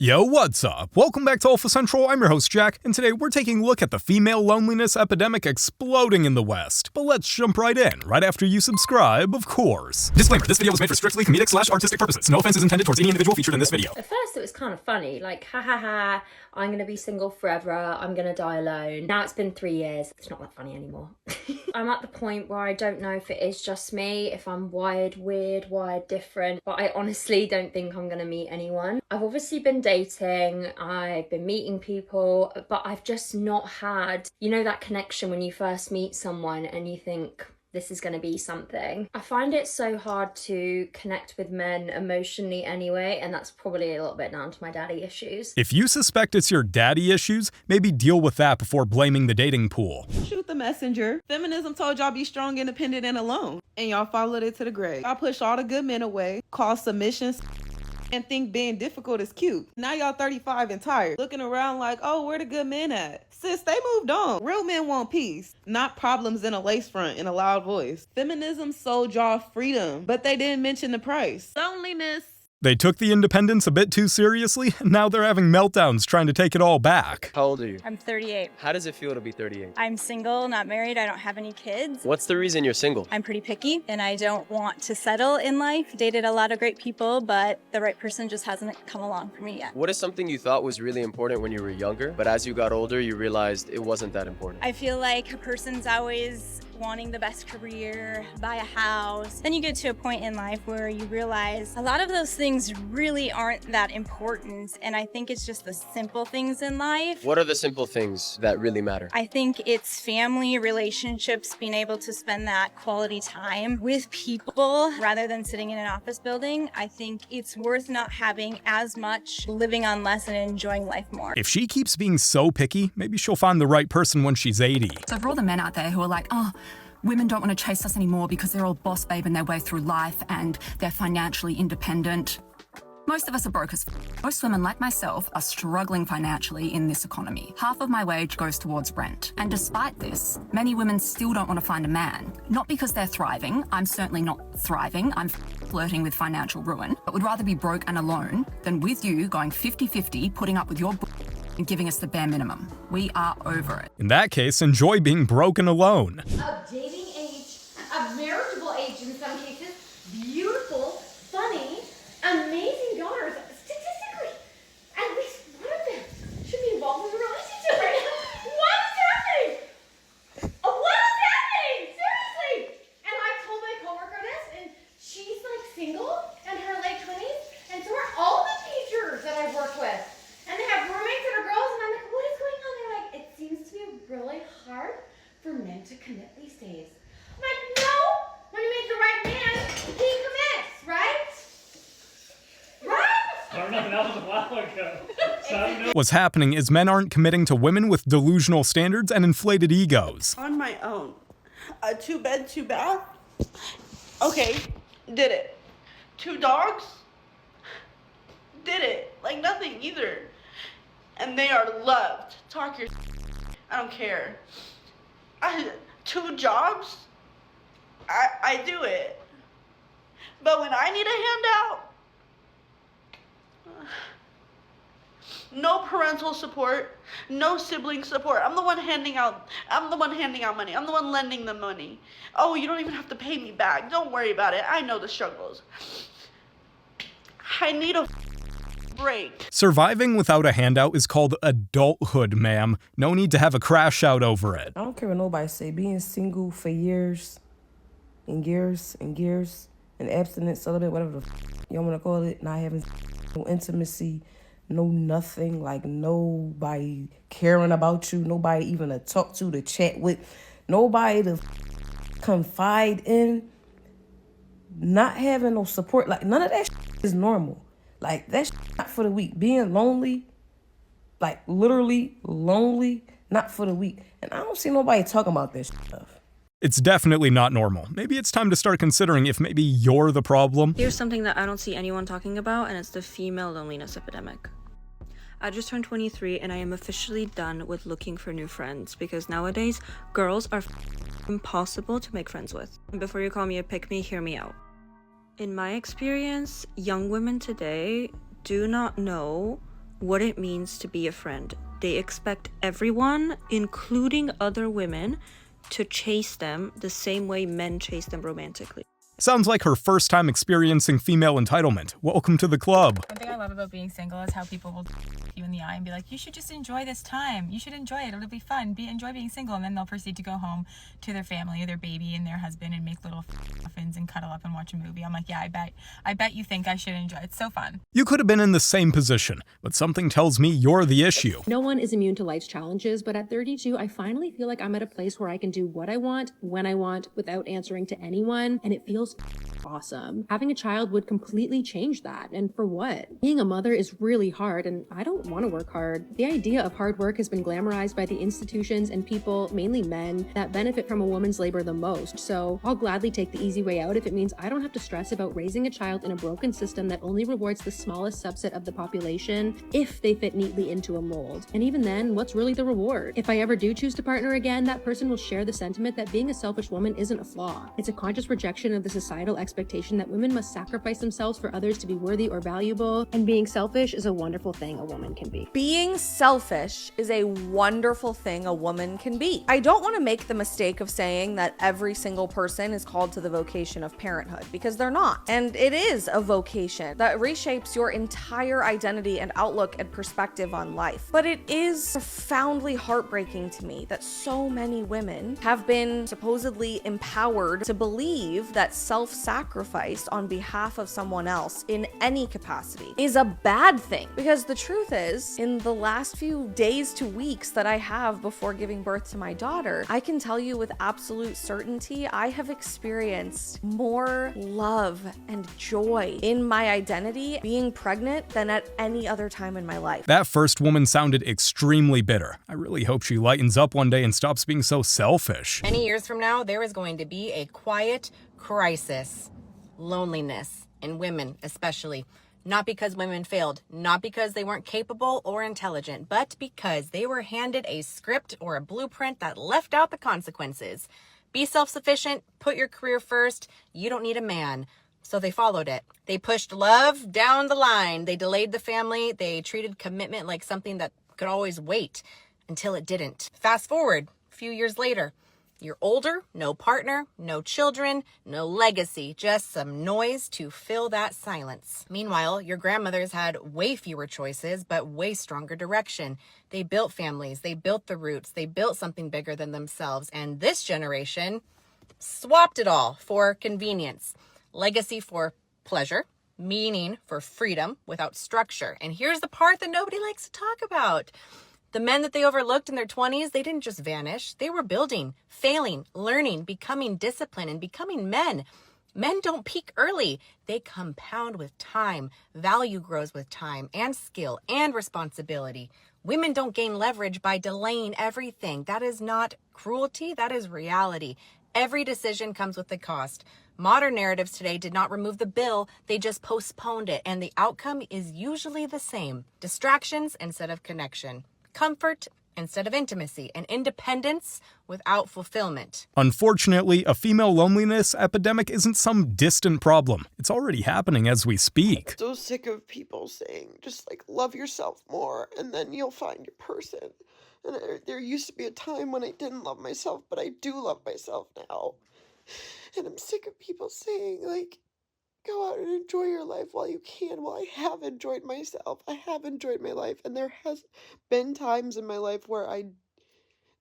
Yo, what's up? Welcome back to Alpha Central. I'm your host, Jack, and today we're taking a look at the female loneliness epidemic exploding in the West. But let's jump right in, right after you subscribe, of course. Disclaimer, this video was made for strictly comedic/artistic purposes. No offense is intended towards any individual featured in this video. At first it was kind of funny, like, ha ha ha, I'm gonna be single forever, I'm gonna die alone. Now it's been 3 years, it's not that funny anymore. I'm at the point where I don't know if it is just me, if I'm wired weird, wired different, but I honestly don't think I'm gonna meet anyone. I've obviously been dating, I've been meeting people, but I've just not had, you know, that connection when you first meet someone and you think, this is going to be something. I find it so hard to connect with men emotionally anyway, and that's probably a little bit down to my daddy issues. If you suspect it's your daddy issues, maybe deal with that before blaming the dating pool. Shoot the messenger. Feminism told y'all be strong, independent, and alone, and y'all followed it to the grave. Y'all pushed all the good men away, called submissions, and think being difficult is cute. Now y'all 35 and tired, looking around like, oh, where the good men at? Sis, they moved on. Real men want peace, not problems in a lace front in a loud voice. Feminism sold y'all freedom, but they didn't mention the price. Loneliness. They took the independence a bit too seriously, and now they're having meltdowns trying to take it all back. How old are you? I'm 38. How does it feel to be 38? I'm single, not married, I don't have any kids. What's the reason you're single? I'm pretty picky and I don't want to settle in life. Dated a lot of great people, but the right person just hasn't come along for me yet. What is something you thought was really important when you were younger, but as you got older, you realized it wasn't that important? I feel like a person's always wanting the best career, buy a house. Then you get to a point in life where you realize a lot of those things really aren't that important, and I think it's just the simple things in life. What are the simple things that really matter? I think it's family, relationships, being able to spend that quality time with people rather than sitting in an office building. I think it's worth not having as much, living on less, and enjoying life more. If she keeps being so picky, maybe she'll find the right person when she's 80. So for all the men out there who are like, oh, women don't want to chase us anymore because they're all boss babing their way through life and they're financially independent. Most of us are broke as f. Most women like myself are struggling financially in this economy. Half of my wage goes towards rent. And despite this, many women still don't want to find a man. Not because they're thriving. I'm certainly not thriving. I'm flirting with financial ruin, but would rather be broke and alone than with you going 50-50, putting up with your and giving us the bare minimum. We are over it. In that case, enjoy being broken alone. Of dating age, of marriageable age in some cases, beautiful, funny, amazing daughters. Statistically, at least one of them should be involved in a relationship right now. What is happening? What is happening? Seriously! And I told my coworker this, and she's like single and her late 20s, and so are all the teachers that I've worked with. And they have roommates that are girls, and I'm like, what is going on? They're like, it seems to be really hard for men to commit these days. I'm like, no! When you meet the right man, he commits, right? Right? I don't know, that was a while ago. So I don't know. What's happening is men aren't committing to women with delusional standards and inflated egos. On my own. A 2-bed, 2-bath? Okay, did it. 2 dogs? Did it. Like nothing either. And they are loved. Talk your I don't care. 2 jobs? I do it. But when I need a handout, no parental support, no sibling support. I'm the one handing out money. I'm the one lending them money. Oh, you don't even have to pay me back. Don't worry about it. I know the struggles. I need a break. Surviving without a handout is called adulthood, ma'am. No need to have a crash out over it. I don't care what nobody say. Being single for years and years and years, and abstinent, celibate, whatever the you want to call it, not having no intimacy, no nothing, like nobody caring about you, nobody even to talk to chat with, nobody to confide in, not having no support, like none of that is normal. Like, that's not for the weak. Being lonely, like literally lonely, not for the weak. And I don't see nobody talking about this stuff. It's definitely not normal. Maybe it's time to start considering if maybe you're the problem. Here's something that I don't see anyone talking about, and it's the female loneliness epidemic. I just turned 23 and I am officially done with looking for new friends because nowadays, girls are impossible to make friends with. And before you call me a pick-me, hear me out. In my experience, young women today do not know what it means to be a friend. They expect everyone, including other women, to chase them the same way men chase them romantically. Sounds like her first time experiencing female entitlement. Welcome to the club. One thing I love about being single is how people will look you in the eye and be like, you should just enjoy this time. You should enjoy it. It'll be fun. Enjoy being single. And then they'll proceed to go home to their family, their baby, and their husband and make little muffins and cuddle up and watch a movie. I'm like, yeah, I bet you think I should enjoy it. It's so fun. You could have been in the same position, but something tells me you're the issue. No one is immune to life's challenges, but at 32, I finally feel like I'm at a place where I can do what I want, when I want, without answering to anyone, and it feels awesome. Having a child would completely change that. And for what? Being a mother is really hard, and I don't want to work hard. The idea of hard work has been glamorized by the institutions and people, mainly men, that benefit from a woman's labor the most. So I'll gladly take the easy way out if it means I don't have to stress about raising a child in a broken system that only rewards the smallest subset of the population if they fit neatly into a mold. And even then, what's really the reward? If I ever do choose to partner again, that person will share the sentiment that being a selfish woman isn't a flaw. It's a conscious rejection of the societal expectation that women must sacrifice themselves for others to be worthy or valuable, and being selfish is a wonderful thing a woman can be. Being selfish is a wonderful thing a woman can be. I don't want to make the mistake of saying that every single person is called to the vocation of parenthood, because they're not. And it is a vocation that reshapes your entire identity and outlook and perspective on life. But it is profoundly heartbreaking to me that so many women have been supposedly empowered to believe that self-sacrifice on behalf of someone else in any capacity is a bad thing. Because the truth is, in the last few days to weeks that I have before giving birth to my daughter, I can tell you with absolute certainty, I have experienced more love and joy in my identity being pregnant than at any other time in my life. That first woman sounded extremely bitter. I really hope she lightens up one day and stops being so selfish. Many years from now, there is going to be a quiet crisis, loneliness, in women especially. Not because women failed, not because they weren't capable or intelligent, but because they were handed a script or a blueprint that left out the consequences. Be self-sufficient, put your career first, you don't need a man. So they followed it. They pushed love down the line. They delayed the family. They treated commitment like something that could always wait until it didn't. Fast forward a few years later. You're older, no partner, no children, no legacy, just some noise to fill that silence. Meanwhile, your grandmothers had way fewer choices, but way stronger direction. They built families, they built the roots, they built something bigger than themselves. And this generation swapped it all for convenience. Legacy for pleasure, meaning for freedom without structure. And here's the part that nobody likes to talk about. The men that they overlooked in their 20s, they didn't just vanish. They were building, failing, learning, becoming disciplined, and becoming men. Men don't peak early. They compound with time. Value grows with time and skill and responsibility. Women don't gain leverage by delaying everything. That is not cruelty. That is reality. Every decision comes with a cost. Modern narratives today did not remove the bill, they just postponed it, and the outcome is usually the same. Distractions instead of connection. Comfort instead of intimacy, and independence without fulfillment. Unfortunately, a female loneliness epidemic isn't some distant problem. It's already happening as we speak. I'm so sick of people saying, just like, love yourself more, and then you'll find your person. And there used to be a time when I didn't love myself, but I do love myself now. And I'm sick of people saying, like, go out and enjoy your life while you can. Well, I have enjoyed myself. I have enjoyed my life. And there has been times in my life where I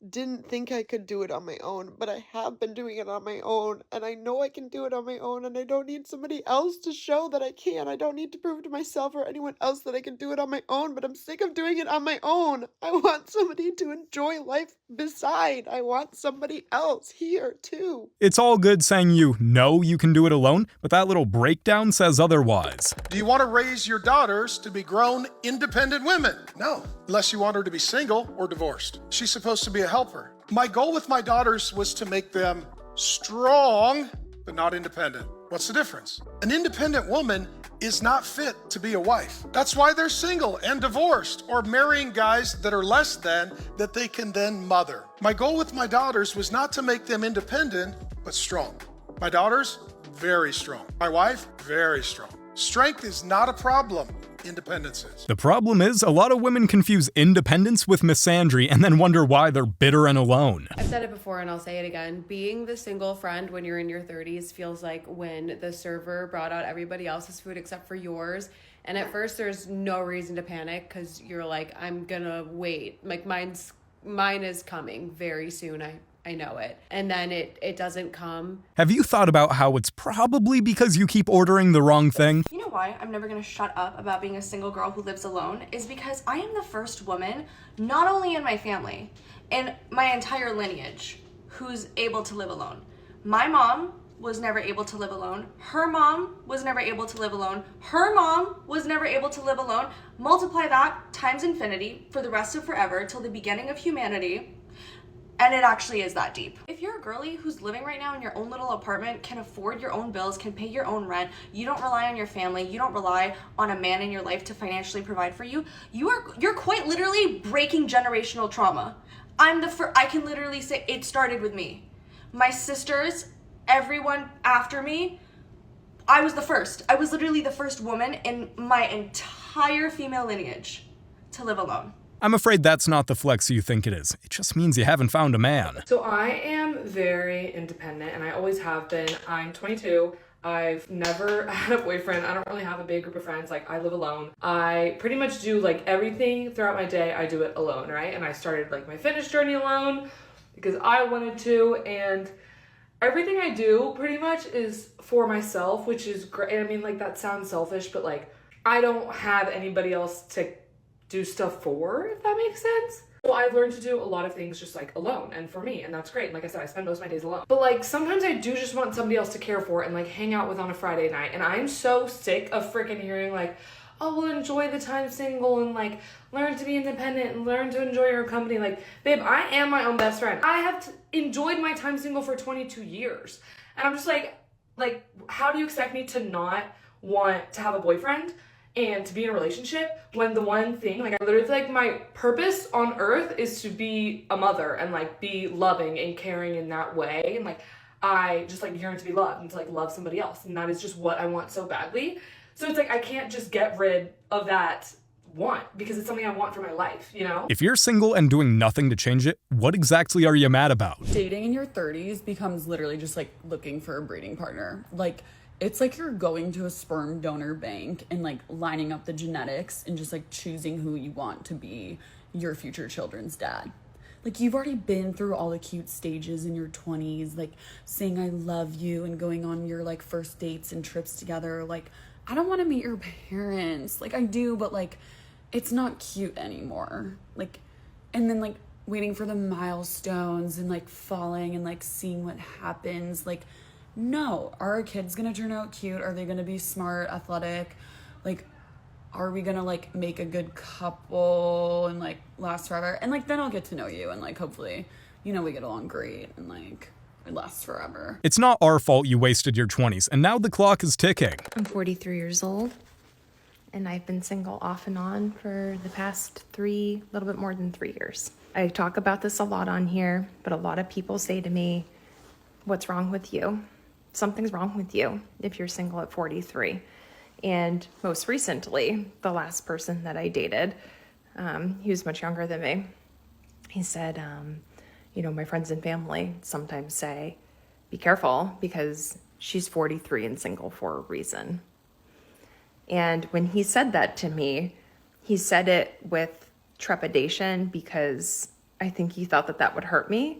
didn't think I could do it on my own, but I have been doing it on my own, and I know I can do it on my own, and I don't need somebody else to show that I can. I don't need to prove to myself or anyone else that I can do it on my own, but I'm sick of doing it on my own. I want somebody to enjoy life beside. I want somebody else here too. It's all good saying you know you can do it alone, but that little breakdown says otherwise. Do you want to raise your daughters to be grown, independent women? No, unless you want her to be single or divorced. She's supposed to be a helper. My goal with my daughters was to make them strong, but not independent. What's the difference? An independent woman is not fit to be a wife. That's why they're single and divorced or marrying guys that are less than that they can then mother. My goal with my daughters was not to make them independent, but strong. My daughters, very strong. My wife, very strong. Strength is not a problem. independence is. The problem is, a lot of women confuse independence with misandry and then wonder why they're bitter and alone. I've said it before and I'll say it again. Being the single friend when you're in your 30s feels like when the server brought out everybody else's food except for yours. And at first there's no reason to panic because you're like, I'm gonna wait. Like mine is coming very soon. I know it. And then it doesn't come. Have you thought about how it's probably because you keep ordering the wrong thing? You know why I'm never gonna shut up about being a single girl who lives alone is because I am the first woman, not only in my family, in my entire lineage, who's able to live alone. My mom was never able to live alone. Her mom was never able to live alone. Her mom was never able to live alone. Multiply that times infinity for the rest of forever till the beginning of humanity. And it actually is that deep. If you're a girly who's living right now in your own little apartment, can afford your own bills, can pay your own rent, you don't rely on your family, you don't rely on a man in your life to financially provide for you, you're quite literally breaking generational trauma. I can literally say it started with me. My sisters, everyone after me, I was the first. I was literally the first woman in my entire female lineage to live alone. I'm afraid that's not the flex you think it is. It just means you haven't found a man. So I am very independent and I always have been. I'm 22. I've never had a boyfriend. I don't really have a big group of friends. Like, I live alone. I pretty much do like everything throughout my day. I do it alone, right? And I started like my fitness journey alone because I wanted to, and everything I do pretty much is for myself, which is great. I mean, like, that sounds selfish, but like, I don't have anybody else to do stuff for, if that makes sense. Well, I've learned to do a lot of things just like alone and for me, and that's great. And like I said, I spend most of my days alone. But like, sometimes I do just want somebody else to care for and like hang out with on a Friday night. And I'm so sick of freaking hearing like, oh, well, enjoy the time single and like learn to be independent and learn to enjoy your company. Like, babe, I am my own best friend. I have enjoyed my time single for 22 years. And I'm just like, how do you expect me to not want to have a boyfriend and to be in a relationship when the one thing, like, I literally feel like my purpose on earth is to be a mother and like be loving and caring in that way. And like, I just like yearn to be loved and to like love somebody else. And that is just what I want so badly. So it's like, I can't just get rid of that want because it's something I want for my life, you know? If you're single and doing nothing to change it, what exactly are you mad about? Dating in your 30s becomes literally just like looking for a breeding partner. Like, it's like you're going to a sperm donor bank and like lining up the genetics and just like choosing who you want to be your future children's dad. Like, you've already been through all the cute stages in your 20s, like saying I love you and going on your like first dates and trips together. Like, I don't want to meet your parents. Like, I do, but like, it's not cute anymore. Like, and then like waiting for the milestones and like falling and like seeing what happens. Like, no, are our kids gonna turn out cute? Are they gonna be smart, athletic? Like, are we gonna like make a good couple and like last forever? And like, then I'll get to know you and like, hopefully, you know, we get along great and like it lasts forever. It's not our fault you wasted your 20s, and now the clock is ticking. I'm 43 years old, and I've been single off and on for the past a little bit more than 3 years. I talk about this a lot on here, but a lot of people say to me, what's wrong with you? Something's wrong with you if you're single at 43. And most recently, the last person that I dated, he was much younger than me. He said, you know, my friends and family sometimes say, be careful because she's 43 and single for a reason. And when he said that to me, he said it with trepidation because I think he thought that that would hurt me.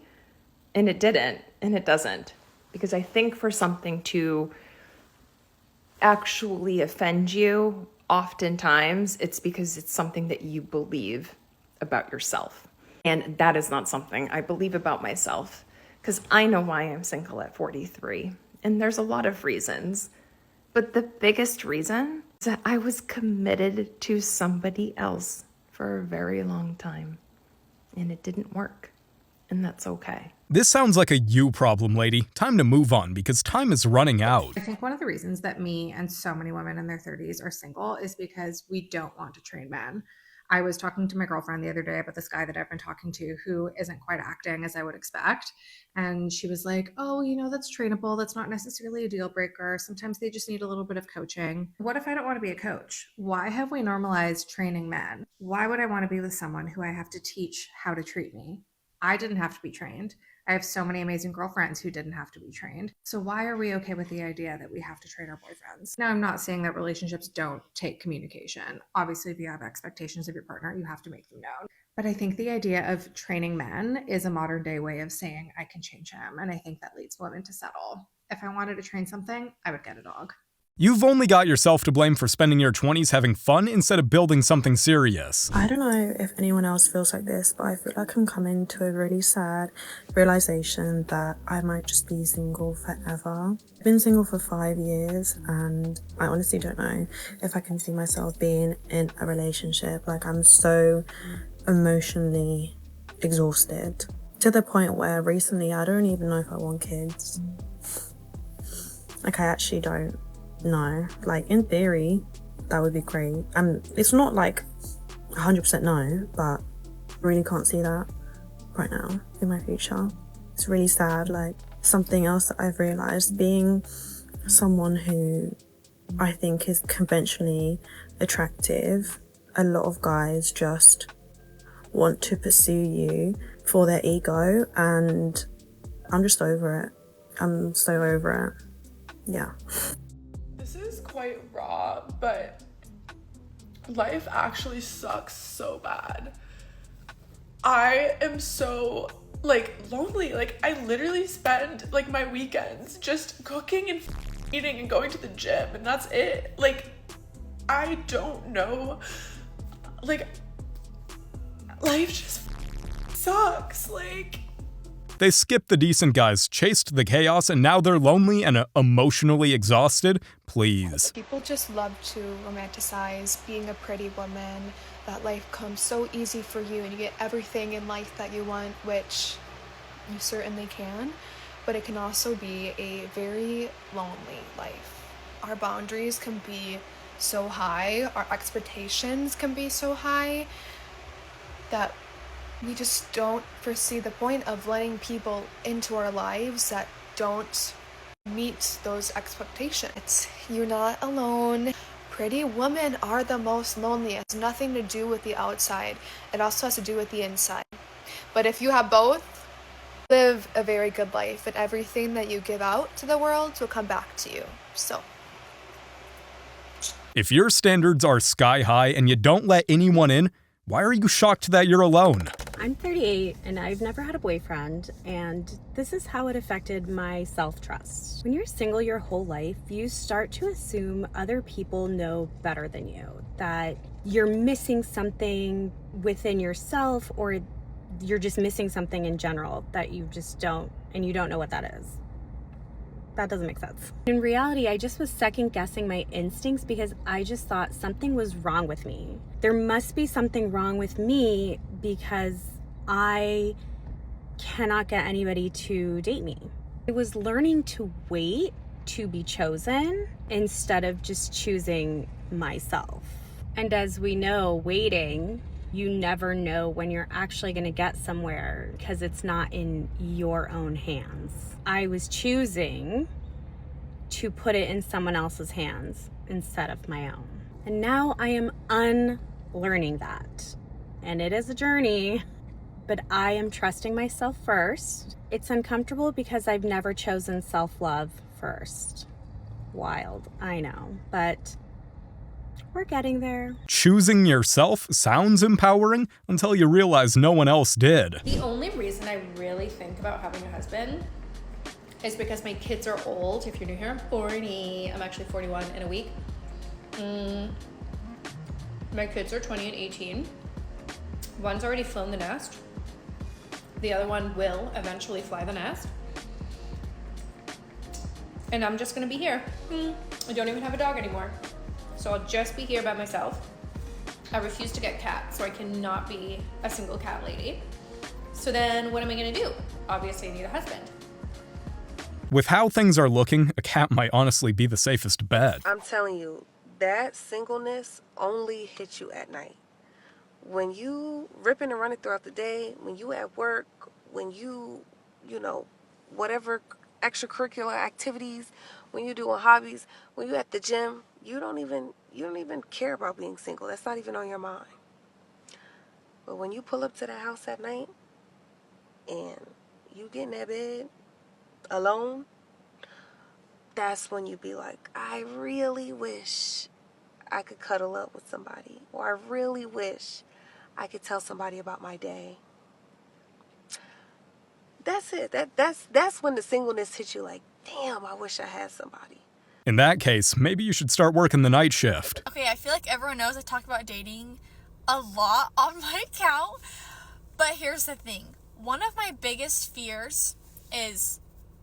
And it didn't, and it doesn't. Because I think for something to actually offend you, oftentimes it's because it's something that you believe about yourself. And that is not something I believe about myself, because I know why I'm single at 43. And there's a lot of reasons. But the biggest reason is that I was committed to somebody else for a very long time. And it didn't work. And that's okay. This sounds like a you problem, lady. Time to move on because time is running out. I think one of the reasons that me and so many women in their 30s are single is because we don't want to train men. I was talking to my girlfriend the other day about this guy that I've been talking to who isn't quite acting as I would expect. And she was like, oh, you know, that's trainable. That's not necessarily a deal breaker. Sometimes they just need a little bit of coaching. What if I don't want to be a coach? Why have we normalized training men? Why would I want to be with someone who I have to teach how to treat me? I didn't have to be trained. I have so many amazing girlfriends who didn't have to be trained. So why are we okay with the idea that we have to train our boyfriends? Now, I'm not saying that relationships don't take communication. Obviously, if you have expectations of your partner, you have to make them known. But I think the idea of training men is a modern day way of saying I can change him. And I think that leads women to settle. If I wanted to train something, I would get a dog. You've only got yourself to blame for spending your 20s having fun instead of building something serious. I don't know if anyone else feels like this, but I feel like I'm coming to a really sad realization that I might just be single forever. I've been single for 5 years and I honestly don't know if I can see myself being in a relationship. Like, I'm so emotionally exhausted to the point where recently I don't even know if I want kids. Like, I actually don't. No, like in theory, that would be great. It's not like 100% no, but really can't see that right now in my future. It's really sad. Like, something else that I've realized, being someone who I think is conventionally attractive, a lot of guys just want to pursue you for their ego, and I'm just over it. I'm so over it. Yeah. This is quite raw, but life actually sucks so bad. I am so lonely. Like, I literally spend like my weekends just cooking and eating and going to the gym, and that's it. Like, I don't know. Like, life just sucks. Like, They skipped the decent guys, chased the chaos, and now they're lonely and emotionally exhausted? Please. People just love to romanticize being a pretty woman, that life comes so easy for you and you get everything in life that you want, which you certainly can, but it can also be a very lonely life. Our boundaries can be so high, our expectations can be so high, that we just don't foresee the point of letting people into our lives that don't meet those expectations. You're not alone. Pretty women are the most lonely. It has nothing to do with the outside. It also has to do with the inside. But if you have both, live a very good life, and everything that you give out to the world will come back to you. So, if your standards are sky high and you don't let anyone in, why are you shocked that you're alone? I'm 38 and I've never had a boyfriend, and this is how it affected my self-trust. When you're single your whole life, you start to assume other people know better than you, that you're missing something within yourself, or you're just missing something in general that you just don't, and you don't know what that is. That doesn't make sense. In reality, I just was second guessing my instincts because I just thought something was wrong with me. There must be something wrong with me because I cannot get anybody to date me. I was learning to wait to be chosen instead of just choosing myself. And as we know, waiting, you never know when you're actually going to get somewhere because it's not in your own hands. I was choosing to put it in someone else's hands instead of my own. And now I am unlearning that. And it is a journey, but I am trusting myself first. It's uncomfortable because I've never chosen self-love first. Wild, I know, but we're getting there. Choosing yourself sounds empowering until you realize no one else did. The only reason I really think about having a husband is because my kids are old. If you're new here, I'm 40. I'm actually 41 in a week. My kids are 20 and 18. One's already flown the nest. The other one will eventually fly the nest. And I'm just gonna be here. I don't even have a dog anymore. So I'll just be here by myself. I refuse to get cats, so I cannot be a single cat lady. So then what am I gonna do? Obviously I need a husband. With how things are looking, a cat might honestly be the safest bet. I'm telling you, that singleness only hits you at night. when you ripping and running throughout the day, when you at work, when you know, whatever extracurricular activities, when you doing hobbies, when you at the gym, you don't even care about being single. That's not even on your mind. But when you pull up to the house at night and you get in that bed alone, that's when you be like, I really wish I could cuddle up with somebody, or I really wish I could tell somebody about my day. That's it. That's when the singleness hits you like, damn, I wish I had somebody. In that case, maybe you should start working the night shift. Okay, I feel like everyone knows I talk about dating a lot on my account, but here's the thing. One of my biggest fears is,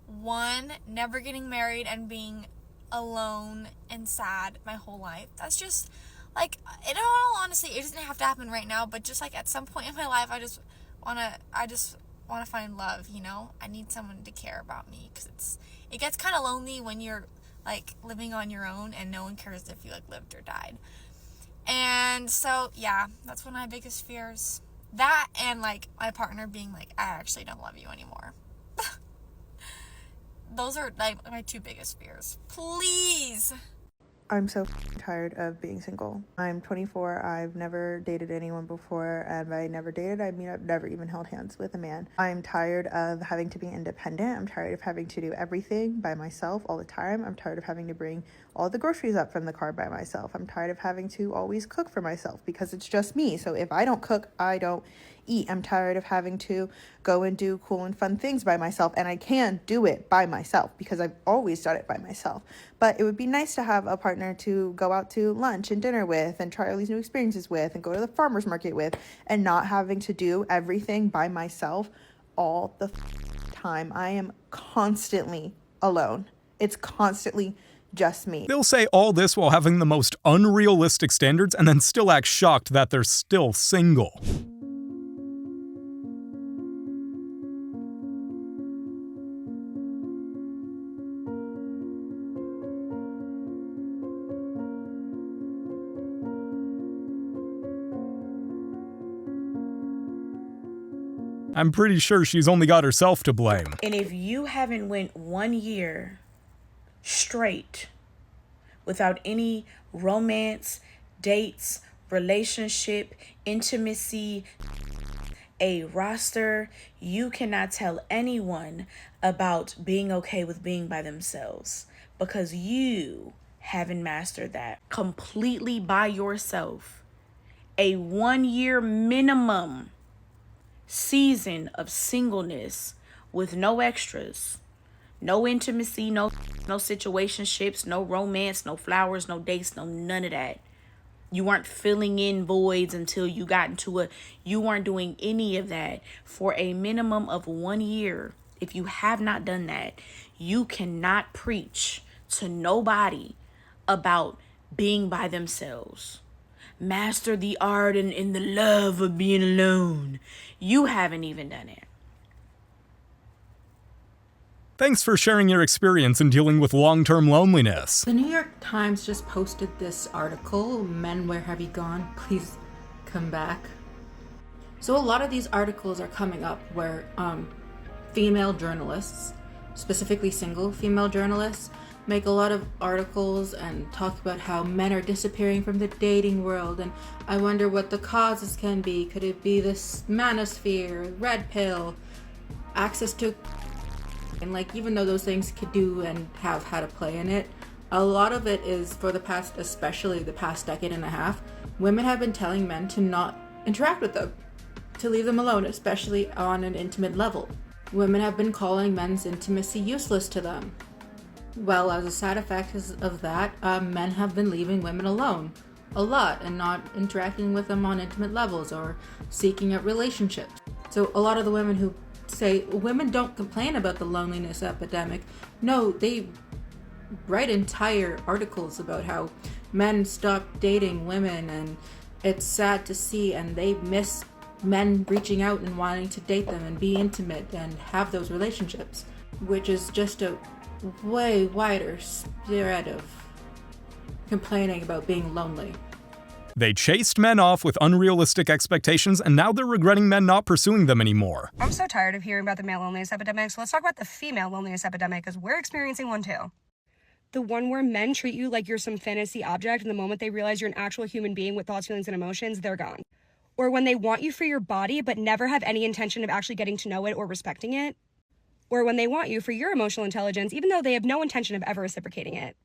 one, never getting married and being alone and sad my whole life. That's just, like, in all honesty, it doesn't have to happen right now, but just, like, at some point in my life, I just want to find love, you know? I need someone to care about me, because it gets kind of lonely when you're, like, living on your own and no one cares if you, like, lived or died. And so, yeah, that's one of my biggest fears. That and, like, my partner being like, I actually don't love you anymore. Those are, like, my two biggest fears. Please! I'm so tired of being single. I'm 24. I've never dated anyone before, and by never dated, I mean I've never even held hands with a man. I'm tired of having to be independent. I'm tired of having to do everything by myself all the time. I'm tired of having to bring all the groceries up from the car by myself. I'm tired of having to always cook for myself because it's just me. So if I don't cook, I don't eat. I'm tired of having to go and do cool and fun things by myself, and I can do it by myself because I've always done it by myself. But it would be nice to have a partner to go out to lunch and dinner with and try all these new experiences with and go to the farmer's market with, and not having to do everything by myself all the time. I am constantly alone. It's constantly just me. They'll say all this while having the most unrealistic standards and then still act shocked that they're still single. I'm pretty sure she's only got herself to blame. And if you haven't went 1 year straight without any romance, dates, relationship, intimacy, a roster, you cannot tell anyone about being okay with being by themselves, because you haven't mastered that completely by yourself. A 1 year minimum season of singleness with no extras, no intimacy, no situationships, no romance, no flowers, no dates, no none of that. You weren't filling in voids until you got into you weren't doing any of that for a minimum of 1 year. If you have not done that, you cannot preach to nobody about being by themselves. Master the art and the love of being alone. You haven't even done it. Thanks for sharing your experience in dealing with long-term loneliness. The New York Times just posted this article, Men, Where Have You Gone? Please come back. So a lot of these articles are coming up where female journalists, specifically single female journalists, make a lot of articles and talk about how men are disappearing from the dating world, and I wonder what the causes can be. Could it be this manosphere, red pill, access to, and like, even though those things could do and have had a play in it, a lot of it is for the past, especially the past decade and a half, women have been telling men to not interact with them, to leave them alone, especially on an intimate level. Women have been calling men's intimacy useless to them. Well, as a side effect of that, men have been leaving women alone a lot and not interacting with them on intimate levels or seeking out relationships. So a lot of the women who say women don't complain about the loneliness epidemic, no, they write entire articles about how men stop dating women and it's sad to see, and they miss men reaching out and wanting to date them and be intimate and have those relationships, which is just a way wider spread of complaining about being lonely. They chased men off with unrealistic expectations, and now they're regretting men not pursuing them anymore. I'm so tired of hearing about the male loneliness epidemic, so let's talk about the female loneliness epidemic, because we're experiencing one too. The one where men treat you like you're some fantasy object, and the moment they realize you're an actual human being with thoughts, feelings, and emotions, they're gone. Or when they want you for your body, but never have any intention of actually getting to know it or respecting it. Or when they want you for your emotional intelligence, even though they have no intention of ever reciprocating it.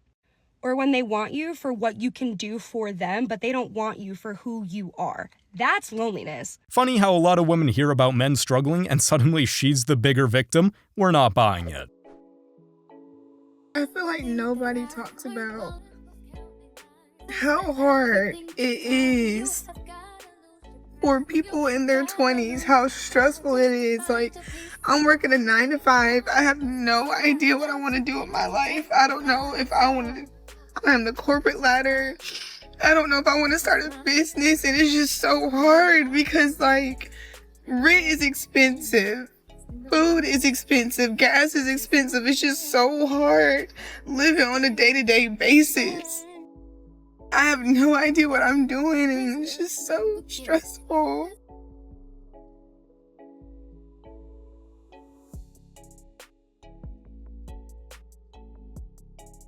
Or when they want you for what you can do for them, but they don't want you for who you are. That's loneliness. Funny how a lot of women hear about men struggling and suddenly she's the bigger victim. We're not buying it. I feel like nobody talks about how hard it is for people in their 20s, how stressful it is. Like, I'm working a 9 to 5. I have no idea what I want to do with my life. I don't know if I want to climb the corporate ladder. I don't know if I want to start a business, and it's just so hard because, like, rent is expensive. Food is expensive. Gas is expensive. It's just so hard living on a day-to-day basis. I have no idea what I'm doing, and it's just so stressful.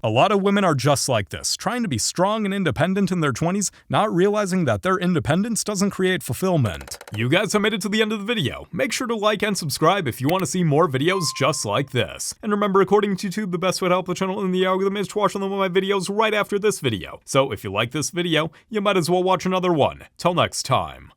A lot of women are just like this, trying to be strong and independent in their 20s, not realizing that their independence doesn't create fulfillment. You guys have made it to the end of the video. Make sure to like and subscribe if you want to see more videos just like this. And remember, according to YouTube, the best way to help the channel in the algorithm is to watch one of my videos right after this video. So if you like this video, you might as well watch another one. Till next time.